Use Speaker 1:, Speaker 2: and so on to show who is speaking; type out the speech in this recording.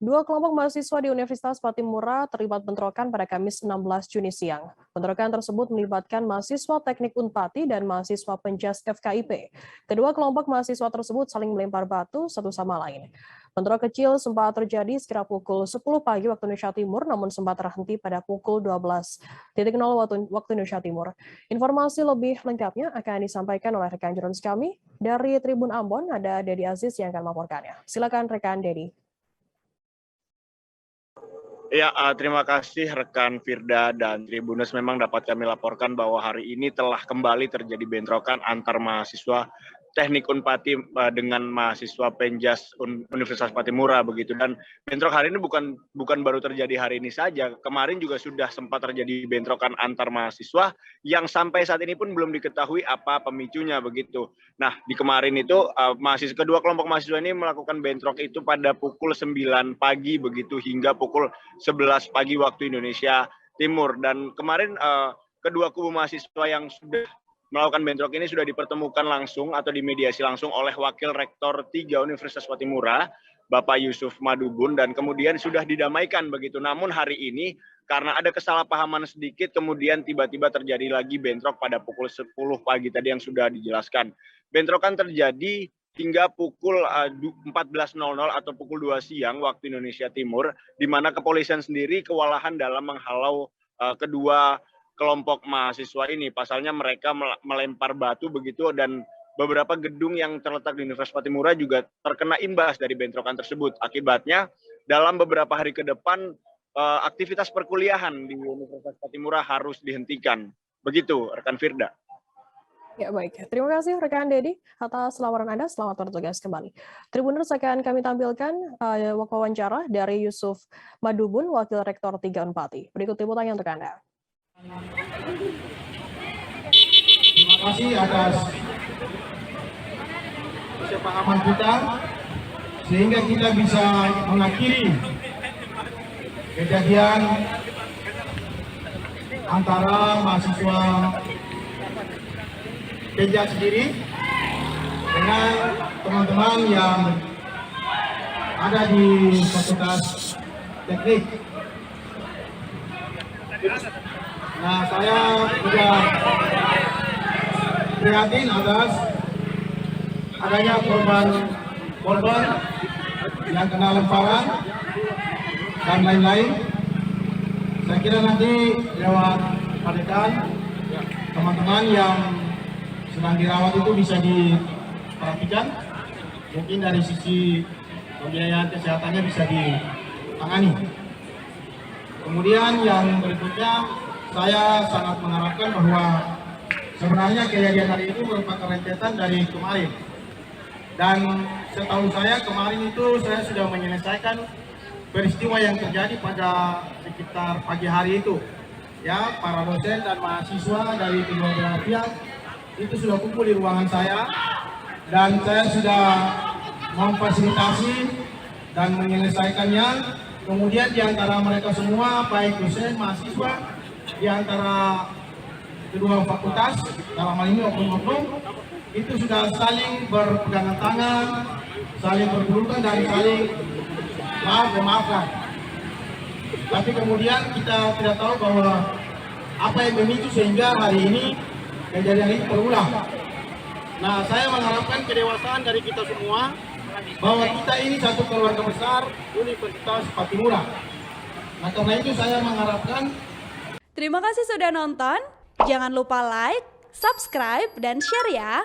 Speaker 1: Dua kelompok mahasiswa di Universitas Patimura terlibat bentrokan pada Kamis 16 Juni siang. Bentrokan tersebut melibatkan mahasiswa Teknik Unpati dan mahasiswa Penjas FKIP. Kedua kelompok mahasiswa tersebut saling melempar batu satu sama lain. Bentrok kecil sempat terjadi sekitar pukul 10 pagi waktu Indonesia Timur, namun sempat terhenti pada pukul 12.00 waktu Indonesia Timur. Informasi lebih lengkapnya akan disampaikan oleh rekan jurnalis kami dari Tribun Ambon. Ada Dedi Aziz yang akan melaporkannya. Silakan rekan Dedi.
Speaker 2: Ya, terima kasih rekan Firda dan Tribuners. Memang dapat kami laporkan bahwa hari ini telah kembali terjadi bentrokan antar mahasiswa Teknik Unpati dengan mahasiswa Penjas Universitas Patimura begitu. Dan bentrok hari ini bukan baru terjadi hari ini saja. Kemarin juga sudah sempat terjadi bentrokan antar mahasiswa yang sampai saat ini pun belum diketahui apa pemicunya begitu. Nah, di kemarin itu kedua kelompok mahasiswa ini melakukan bentrok itu pada pukul 9 pagi begitu hingga pukul 11 pagi waktu Indonesia Timur. Dan kemarin kedua kubu mahasiswa yang sudah melakukan bentrok ini sudah dipertemukan langsung atau dimediasi langsung oleh Wakil Rektor 3 Universitas Patimura, Bapak Yusuf Madubun, dan kemudian sudah didamaikan begitu. Namun hari ini karena ada kesalahpahaman sedikit, kemudian tiba-tiba terjadi lagi bentrok pada pukul 10 pagi tadi yang sudah dijelaskan. Bentrokan terjadi hingga pukul 14.00 atau pukul 2 siang waktu Indonesia Timur, di mana kepolisian sendiri kewalahan dalam menghalau kedua kelompok mahasiswa ini. Pasalnya mereka melempar batu begitu, dan beberapa gedung yang terletak di Universitas Patimura juga terkena imbas dari bentrokan tersebut. Akibatnya dalam beberapa hari ke depan aktivitas perkuliahan di Universitas Patimura harus dihentikan. Begitu rekan Firda.
Speaker 1: Ya baik, terima kasih rekan Dedi atas laporan Anda. Selamat bertugas kembali. Tribuners, akan kami tampilkan wawancara dari Yusuf Madubun, Wakil Rektor 3 Unpati. Berikut liputannya untuk Anda.
Speaker 3: Terima kasih atas kesepahaman kita sehingga kita bisa mengakhiri kejadian antara mahasiswa Penjas sendiri dengan teman-teman yang ada di Fakultas Teknik. Nah, saya juga prihatin atas adanya korban yang kena lemparan dan lain-lain. Saya kira nanti lewat padekan teman-teman yang sedang dirawat itu bisa diperhatikan. Mungkin dari sisi pembiayaan kesehatannya bisa ditangani. Kemudian yang berikutnya, saya sangat mengharapkan bahwa sebenarnya kejadian hari itu merupakan rentetan dari kemarin. Dan setahu saya kemarin itu saya sudah menyelesaikan peristiwa yang terjadi pada sekitar pagi hari itu. Ya, para dosen dan mahasiswa dari kedua belah pihak itu sudah kumpul di ruangan saya, dan saya sudah memfasilitasi dan menyelesaikannya. Kemudian di antara mereka semua, baik dosen, mahasiswa, di antara kedua fakultas, dalam hal ini oknum-oknum, itu sudah saling berpegangan tangan, saling berpelukan, dan saling maaf-maafkan. Tapi kemudian kita tidak tahu bahwa apa yang memicu sehingga hari ini kejadian ini berulang. Nah, saya mengharapkan kedewasaan dari kita semua, bahwa kita ini satu keluarga besar Universitas Patimura. Nah, karena itu saya mengharapkan.
Speaker 4: Terima kasih sudah nonton. Jangan lupa like, subscribe, dan share ya.